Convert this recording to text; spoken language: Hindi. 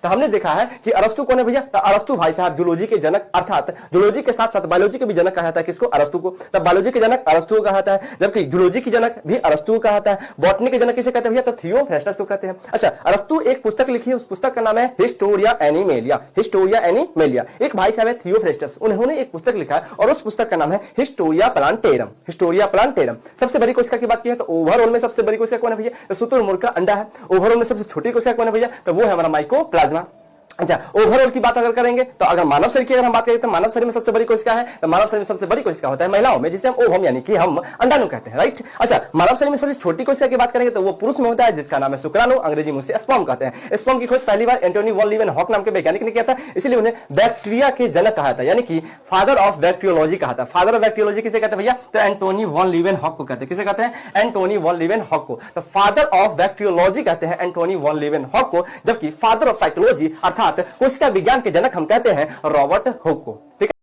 तो हमने देखा है कि अरस्तु कौन है भैया, तो अरस्तु भाई साहब जूलॉजी के जनक, अर्थात जूलॉजी के साथ साथ बायोलॉजी के भी जनक कहा जाता है किसको, अरस्तु को। तब बायोलॉजी के जनक अरस्तु को कहा जाता है, जबकि जूलॉजी की जनक भी अरस्तु को कहा जाता है। बॉटनी के जनक किसे कहते हैं भैया, तो थियोफ्रेस्टस को कहते हैं। अच्छा, अरस्तु एक पुस्तक लिखी है, उस पुस्तक का नाम है हिस्टोरिया एनिमेलिया। Historia animalia. एक भाई साहब है थियोफ्रेस्टस, उन्होंने एक पुस्तक लिखा है और उस पुस्तक का नाम है हिस्टोरिया प्लांटेरम। Historia plantarum. सबसे बड़ी कोशिका की बात की है तो ओवरऑल में सबसे बड़ी कोशिका कौन है भैया, तो शुतुरमुर्ग का अंडा है। ओवरऑल में सबसे छोटी कोशिका कौन है भैया, तो वो है हमारा माइकोप्लाज्मा। अच्छा, ओवरऑल की बात अगर करेंगे तो अगर मानव शरीर की अगर हम बात करें तो मानव शरीर में सबसे बड़ी कोशिका है, तो मानव शरीर में सबसे बड़ी कोशिका होता है महिलाओं में, जिसे हम ओवम यानी कि हम अंडाणु कहते हैं, राइट। अच्छा, मानव शरीर में सबसे छोटी कोशिका की बात करेंगे तो वो पुरुष में होता है, जिसका नाम है शुक्राणु, अंग्रेजी में उसे स्पर्म कहते हैं। स्पर्म की खोज पहली बार एंटोनी वॉन लीवेनहॉक नाम के वैज्ञानिक ने किया था, इसलिए उन्हें बैक्टीरिया के जनक कहा था, यानी कि फादर ऑफ बैक्टीरियोलॉजी कहा था। फादर ऑफ बैक्टीरियोलॉजी किसे कहते हैं भैया, तो एंटोनी वॉन लीवेनहॉक को कहते हैं। किसे कहते हैं, एंटोनी वॉन लीवेनहॉक को। तो फादर ऑफ बैक्टीरियोलॉजी कहते हैं एंटोनी वॉन लीवेनहॉक को, जबकि फादर ऑफ साइकोलॉजी अर्थात कोशिका विज्ञान के जनक हम कहते हैं रॉबर्ट हुक को। ठीक है।